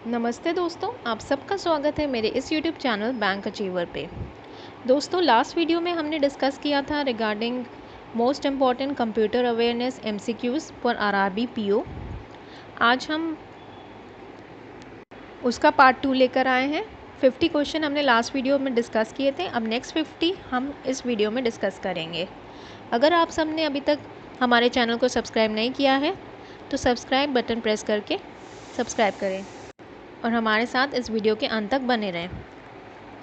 नमस्ते दोस्तों, आप सबका स्वागत है मेरे इस यूट्यूब चैनल बैंक अचीवर पे। दोस्तों, लास्ट वीडियो में हमने डिस्कस किया था regarding most important computer awareness MCQs for RRB PO. आज हम उसका पार्ट 2 लेकर आए हैं। 50 क्वेश्चन हमने लास्ट वीडियो में डिस्कस किए थे। अब नेक्स्ट 50 हम इस वीडियो में डिस्कस करेंगे। अगर आप सबने अभी तक हमारे चैनल को सब्सक्राइब नहीं किया है तो सब्सक्राइब बटन प्रेस करके सब्सक्राइब करें और हमारे साथ इस वीडियो के अंत तक बने रहें।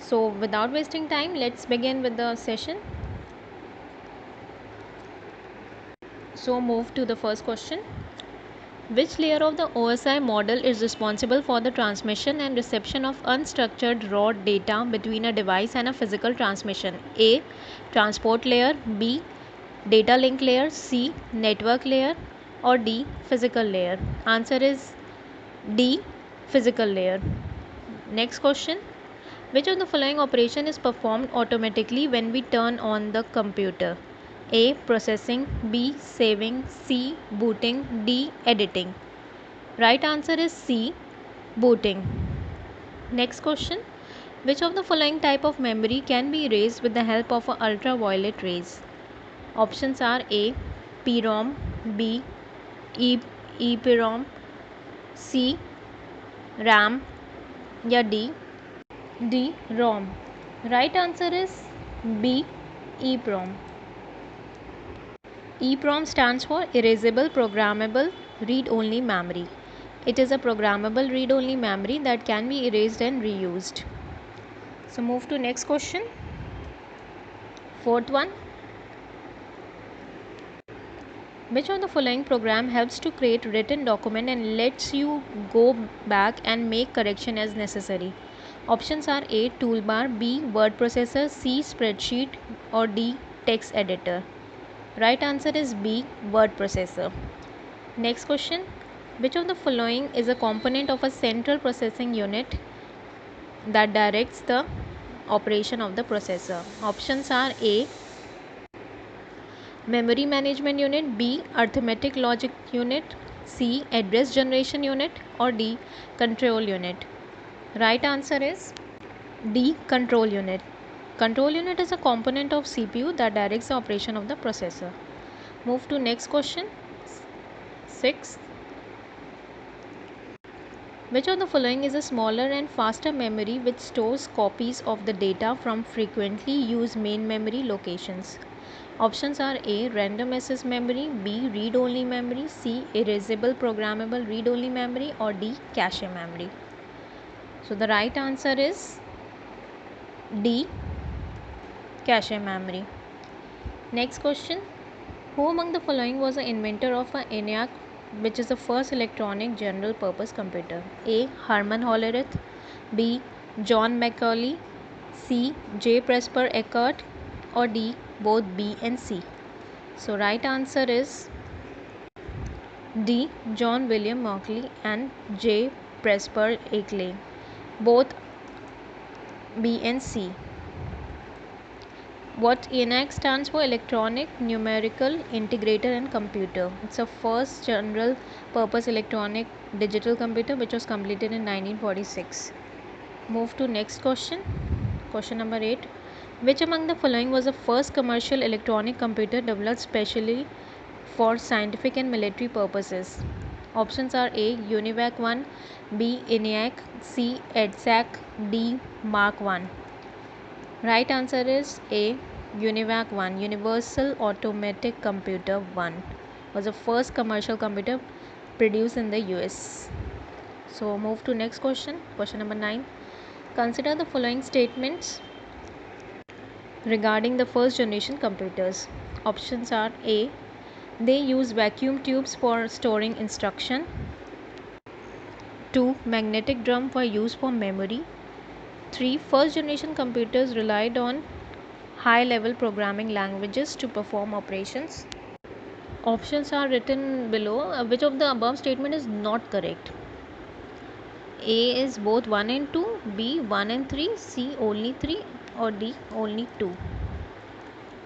So without wasting time, let's begin with the session. So move to the first question. Which layer of the OSI model is responsible for the transmission and reception of unstructured raw data between a device and a physical transmission? A. Transport layer. B. Data link layer. C. Network layer. Or D. Physical layer. Answer is D. Physical layer. Next question. Which of the following operation is performed automatically when we turn on the computer? A. Processing. B. Saving. C. Booting. D. Editing. Right answer is C. Booting. Next question. Which of the following type of memory can be erased with the help of ultraviolet rays? Options are A. PROM. B. EPROM. C. RAM. या D. ROM. Right answer is B. EPROM. EPROM stands for Erasable Programmable Read-Only Memory. It is a programmable read-only memory that can be erased and reused. So move to next question. Fourth one. Which of the following program helps to create written document and lets you go back and make correction as necessary? Options are A. Toolbar, B. Word processor, C. Spreadsheet, or D. Text editor. Right answer is B. Word processor. Next question. Which of the following is a component of a central processing unit that directs the operation of the processor? Options are A. Memory management unit, B. Arithmetic logic unit, C. Address generation unit, or D. Control unit. Right answer is D. Control unit. Control unit is a component of CPU that directs the operation of the processor. Move to next question. 6. Which of the following is a smaller and faster memory which stores copies of the data from frequently used main memory locations? Options are A. Random access memory, B. Read-only memory, C. Erasable programmable read-only memory, or D. Cache memory. So the right answer is D. Cache memory. Next question. Who among the following was the inventor of an ENIAC, which is the first electronic general purpose computer? A. Herman Hollerith, B. John Macaulay, C. J. Presper Eckert, or D. both B and C? So right answer is D. John William Macaulay and J. Presper Eckert, both B and C. What ENIAC stands for? Electronic Numerical Integrator and Computer. It's a first general purpose electronic digital computer which was completed in 1946. Move to next question. Question number 8. Which among the following was the first commercial electronic computer developed specially for scientific and military purposes? Options are A. UNIVAC 1, B. ENIAC, C. EDSAC, D. Mark 1. Right answer is A. UNIVAC 1. Universal Automatic Computer 1 was the first commercial computer produced in the US. So move to next question. Question number 9. Consider the following statements regarding the first generation computers. Options are A. They use vacuum tubes for storing instruction. 2. Magnetic drum were used for memory. 3. First generation computers relied on high level programming languages to perform operations. Options are written below. Which of the above statement is not correct? A is both 1 and 2, B 1 and 3, C only 3, or D only 2.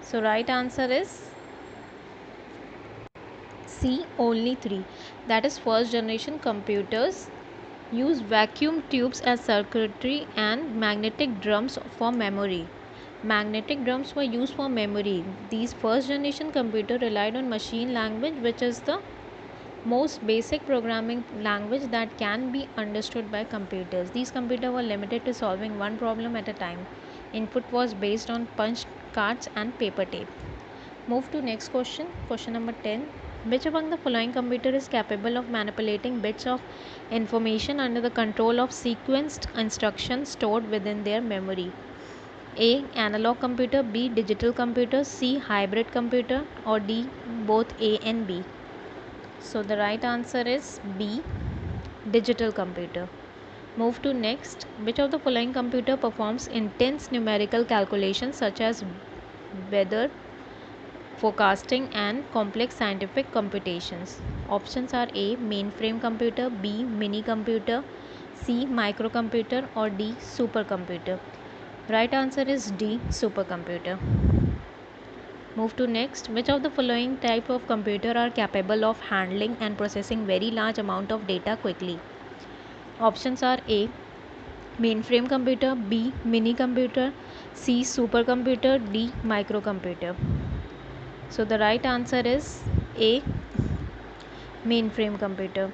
So right answer is C only 3. That is first generation computers Use vacuum tubes as circuitry and magnetic drums for memory. Magnetic drums were used for memory. These first generation computer relied on machine language, which is the most basic programming language that can be understood by computers. These computers were limited to solving one problem at a time. Input was based on punch cards and paper tape. Move to next question. Question number 10. Which among the following computer is capable of manipulating bits of information under the control of sequenced instructions stored within their memory? A. Analog computer, B. Digital computer, C. Hybrid computer, or D. Both A and B. So the right answer is B. Digital computer. Move to next. Which of the following computer performs intense numerical calculations such as weather forecasting and complex scientific computations? Options are A. Mainframe computer, B. Mini computer, C. Microcomputer, or D. Supercomputer. Right answer is D. Supercomputer. Move to next. Which of the following type of computer are capable of handling and processing very large amount of data quickly? Options are A. Mainframe computer, B. Mini computer, C. Supercomputer, D. Microcomputer. So the right answer is A. Mainframe computer.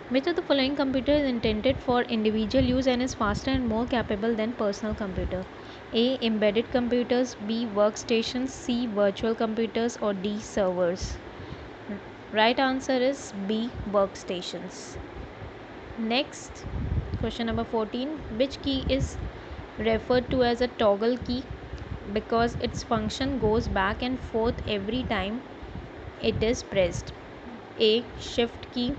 Which of the following computer is intended for individual use and is faster and more capable than personal computer? A. Embedded computers, B. Workstations, C. Virtual computers, or D. Servers. Right answer is B. Workstations. Next, question number 14. Which key is referred to as a toggle key because its function goes back and forth every time it is pressed? A. Shift key,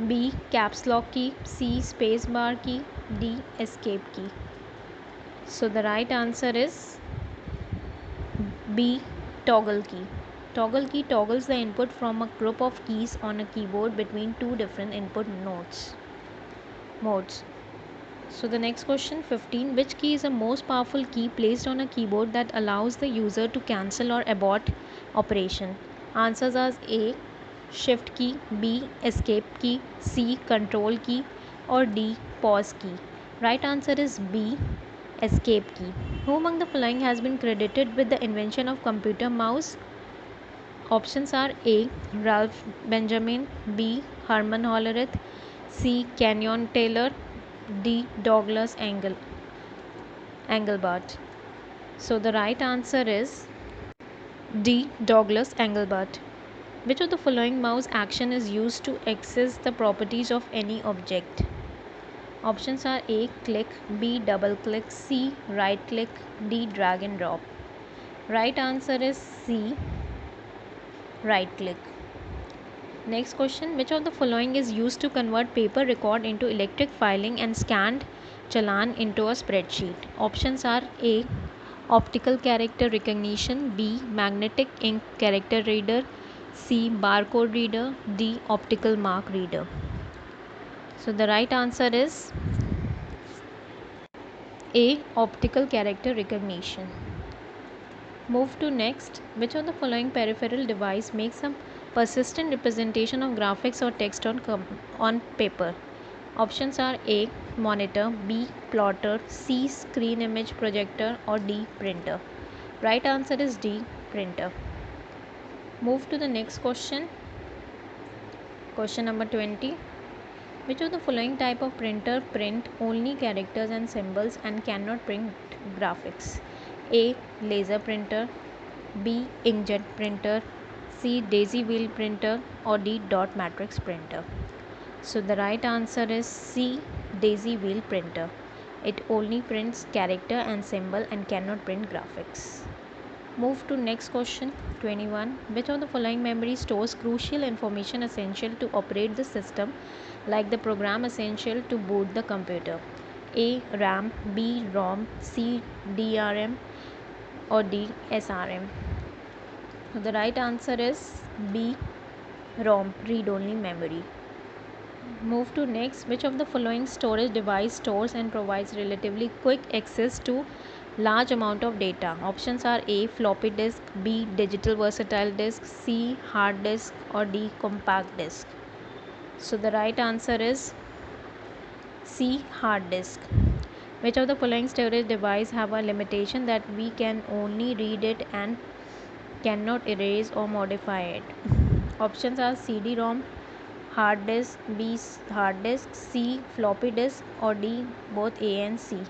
B. Caps lock key, C. Space bar key, D. Escape key. So the right answer is B. Toggle key. Toggle key toggles the input from a group of keys on a keyboard between two different input modes. So the next question 15. Which key is the most powerful key placed on a keyboard that allows the user to cancel or abort operation? Answers are A. Shift key, B. Escape key, C. Control key, or D. Pause key. Right answer is B. Escape key. Who among the following has been credited with the invention of computer mouse? Options are A. Ralph Benjamin, B. Herman Hollerith, C. Kenyon Taylor, D. Douglas Engelbart. So the right answer is D. Douglas Engelbart. Which of the following mouse action is used to access the properties of any object? Options are A. Click, B. Double click, C. Right click, D. Drag and drop. Right answer is C. Right click. Next question. Which of the following is used to convert paper record into electric filing and scanned challan into a spreadsheet? Options are A. Optical character recognition, B. Magnetic ink character reader, C. Barcode reader, D. Optical mark reader. So the right answer is A. Optical character recognition. Move to next. Which of the following peripheral device makes a persistent representation of graphics or text on paper? Options are A. Monitor, B. Plotter, C. Screen image projector, or D. Printer. Right answer is D. Printer. Move to the next question. Question number 20. Which of the following type of printer print only characters and symbols and cannot print graphics? A. Laser printer, B. Inkjet printer, C. Daisy wheel printer, or D. Dot matrix printer. So the right answer is C. Daisy wheel printer. It only prints character and symbol and cannot print graphics. Move to next question 21. Which of the following memory stores crucial information essential to operate the system, like the program essential to boot the computer? A. RAM, B. ROM, C. DRM, or D. SRM. The right answer is B. ROM, read only memory. Move to next. Which of the following storage device stores and provides relatively quick access to large amount of data? Options are A. Floppy disk, B. Digital versatile disk, C. Hard disk, or D. Compact disk. So the right answer is C. Hard disk. Which of the following storage device have a limitation that we can only read it and cannot erase or modify it? Options are CD-ROM, hard disk, B. hard disk, C. floppy disk, or D. both A and C.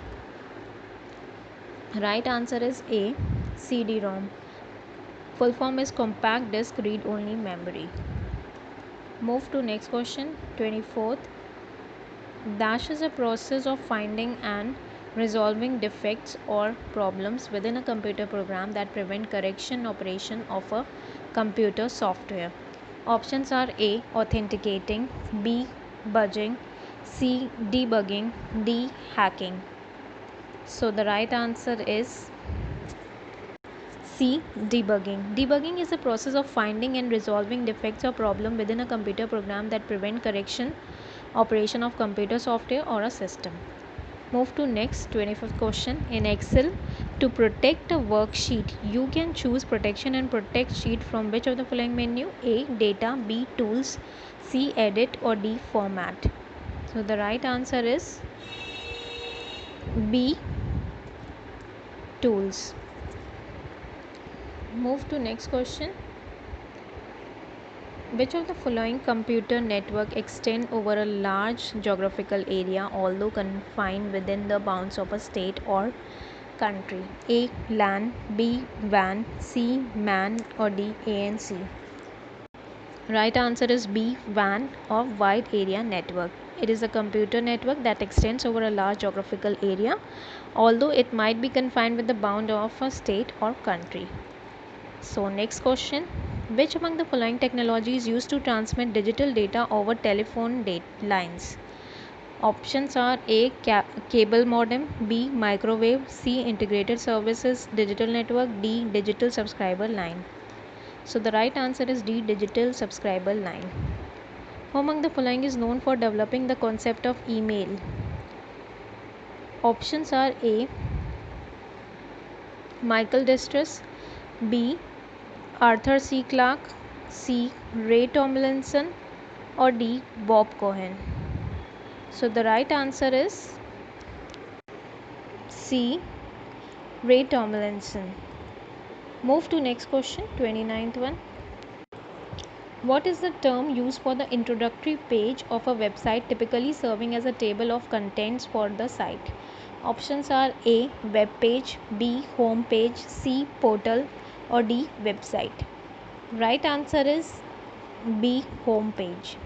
Right answer is A. CD-ROM. Full form is compact disk read-only memory. Move to next question, 24th. Dash is a process of finding and resolving defects or problems within a computer program that prevent correction operation of a computer software. Options are A. authenticating, B. budging, C. debugging, D. hacking. So the right answer is C. debugging. Debugging is the process of finding and resolving defects or problem within a computer program that prevent correction operation of computer software or a system. Move to next 25th question. In Excel, to protect a worksheet, you can choose protection and protect sheet from which of the following menu? A. data, B. tools, C. edit, or D. format. So the right answer is B. tools. Move to next question. Which of the following computer network extend over a large geographical area although confined within the bounds of a state or country? A. LAN, B. WAN, C. MAN, or D. ANC. Right answer is B. WAN, or Wide Area Network. It is a computer network that extends over a large geographical area although it might be confined with the bound of a state or country. So next question. Which among the following technologies used to transmit digital data over telephone lines? Options are A. cable modem, B. microwave, C. integrated services digital network, D. digital subscriber line. So the right answer is D. digital subscriber line. Who among the following is known for developing the concept of email? Options are A. Michael Distress, B. Arthur C. Clarke, C. Ray Tomlinson, or D. Bob Cohen. So the right answer is C. Ray Tomlinson. Move to next question, 29th one. What is the term used for the introductory page of a website typically serving as a table of contents for the site? Options are A. web page, B. home page, C. portal, or D. website. Right answer is B. home page.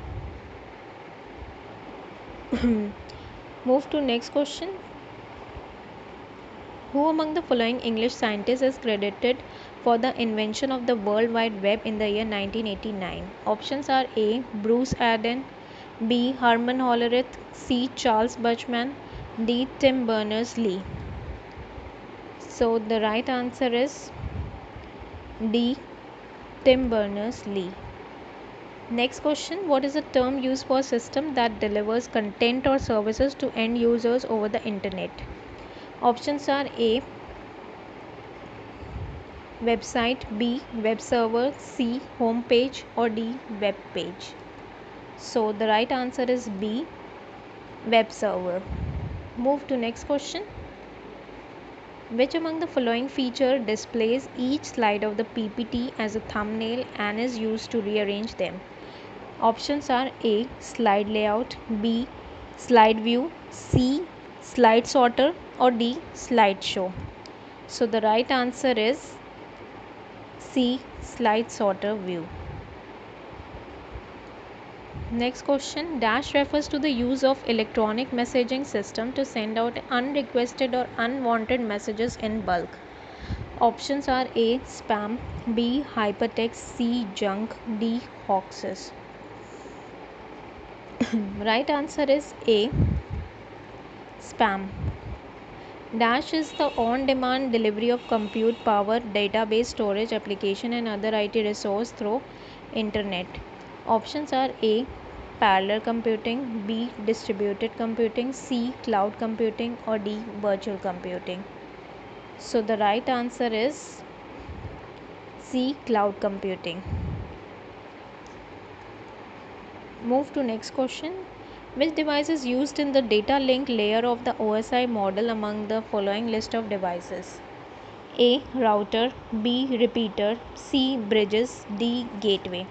Move to next question. Who among the following English scientists is credited for the invention of the World Wide Web in the year 1989? Options are A. Bruce Arden, B. Herman Hollerith, C. Charles Bachman, D. Tim Berners-Lee. So the right answer is D. Tim Berners-Lee. Next question. What is the term used for a system that delivers content or services to end users over the internet? Options are A. website, B. web server, C. home page, or D. web page. So the right answer is B. web server. Move to next question. Which among the following feature displays each slide of the PPT as a thumbnail and is used to rearrange them? Options are A. slide layout, B. slide view, C. slide sorter, or D. slideshow. So the right answer is C. slide sorter view. Next question. Dash refers to the use of electronic messaging system to send out unrequested or unwanted messages in bulk. Options are A. spam, B. hypertext, C. junk, D. hoaxes. Right answer is A. spam. Dash is the on-demand delivery of compute power, database storage, application and other IT resource through internet. Options are A. parallel computing, B. distributed computing, C. cloud computing, or D. virtual computing. So the right answer is C. cloud computing. Move to next question. Which device is used in the data link layer of the OSI model among the following list of devices? A. Router, B. Repeater, C. Bridges, D. Gateway.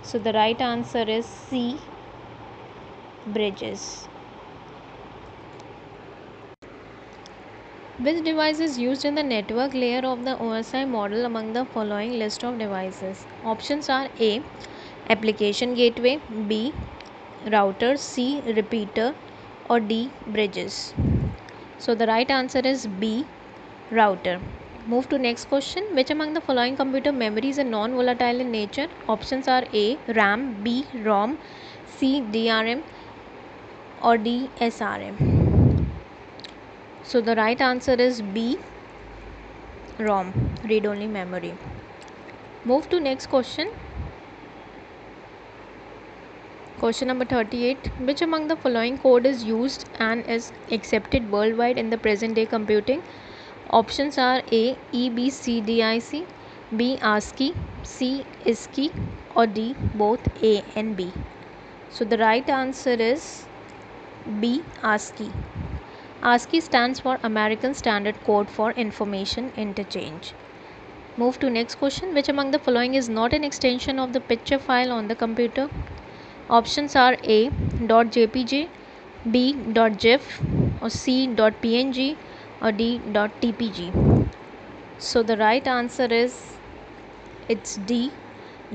So the right answer is C. Bridges. Which device is used in the network layer of the OSI model among the following list of devices? Options are A. Application gateway, B. Router, C. Repeater, or D. Bridges. So the right answer is B. Router. Move to next question. Which among the following computer memories are non-volatile in nature? Options are A. RAM, B. ROM, C. DRM, or D. SRM. So the right answer is B. ROM, read-only memory. Move to next question. Question number 38. Which among the following code is used and is accepted worldwide in the present day computing? Options are A. EBCDIC, B. ASCII, C. ISCII, or D. both A and B. So the right answer is B. ASCII. ASCII stands for American Standard Code for Information Interchange. Move to next question. Which among the following is not an extension of the picture file on the computer? Options are A. .jpg, B. .gif, or C. .png, or D. .tpg. So the right answer is it's D.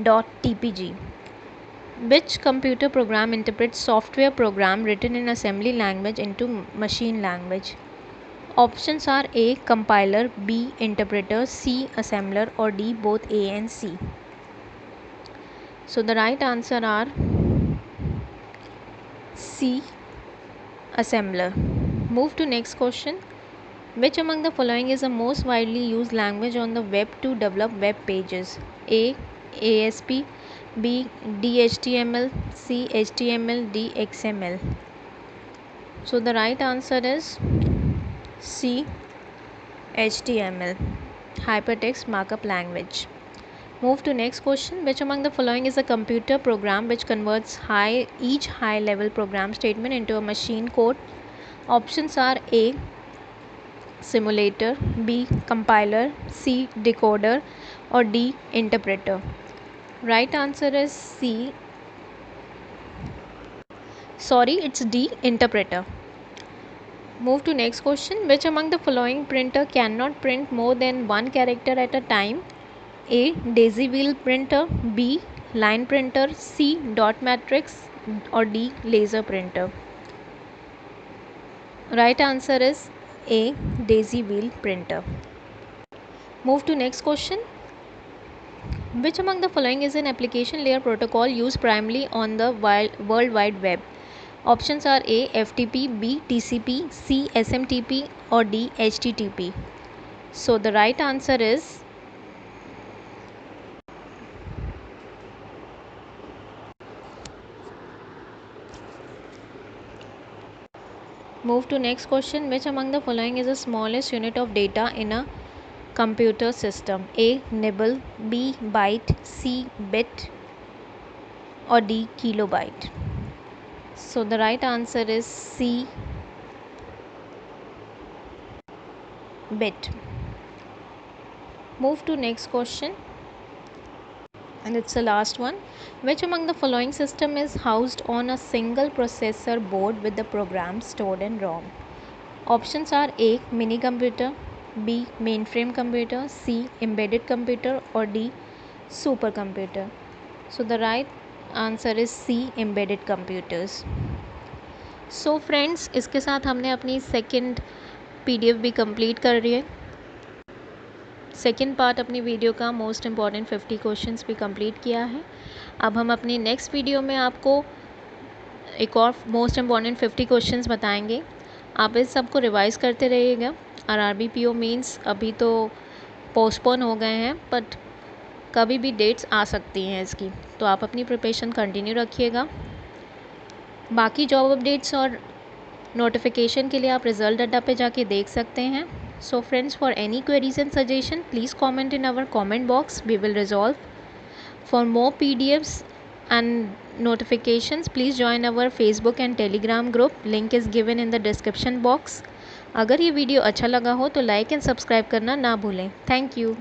.tpg. Which computer program interprets software program written in assembly language into machine language? Options are A. Compiler, B. Interpreter, C. Assembler, or D. both A and C. So the right answer are C. Assembler. Move to next question. Which among the following is the most widely used language on the web to develop web pages? A. ASP, B. DHTML, C. HTML, D. XML. So the right answer is C. HTML, Hypertext Markup Language. Move to next question. Which among the following is a computer program which converts each high-level program statement into a machine code? Options are A. Simulator, B. Compiler, C. Decoder, or D. Interpreter. Right answer is C. It's D. Interpreter. Move to next question. Which among the following printer cannot print more than one character at a time? A. Daisy wheel printer, B. Line printer, C. Dot matrix, or D. Laser printer. Right answer is A. Daisy wheel printer. Move to next question. Which among the following is an application layer protocol used primarily on the World Wide Web? Options are A. FTP, B. TCP, C. SMTP, or D. HTTP. So the right answer is Move to next question. Which among the following is the smallest unit of data in a computer system? A. Nibble, B. Byte, C. Bit, or D. Kilobyte. So the right answer is C. Bit. Move to next question, and it's the last one. Which among the following system is housed on a single processor board with the program stored in ROM? Options are A. Mini computer, B. Mainframe computer, C. Embedded computer, or D. Supercomputer. So the right answer is C. Embedded computers. So friends, इसके साथ हमने अपनी second PDF भी complete कर रही है. Second part अपनी video का मोस्ट इम्पॉर्टेंट 50 क्वेश्चंस भी कंप्लीट किया है. अब हम अपनी नेक्स्ट वीडियो में आपको एक और मोस्ट इम्पॉर्टेंट 50 क्वेश्चंस बताएंगे. आप इस सब को रिवाइज़ करते रहिएगा. RRBPO मीन्स अभी तो पोस्टपोन हो गए हैं, बट कभी भी डेट्स आ सकती हैं इसकी, तो आप अपनी प्रिपरेशन कंटिन्यू रखिएगा. बाकी जॉब अपडेट्स और नोटिफिकेशन के लिए आप रिजल्ट अड्डा पे जाके देख सकते हैं. So friends, for any queries and suggestion, please comment in our comment box. We will resolve. For more PDFs and notifications, please join our Facebook and Telegram group. Link is given in the description box. अगर ये video अच्छा लगा हो तो like and subscribe करना ना भूलें। Thank you.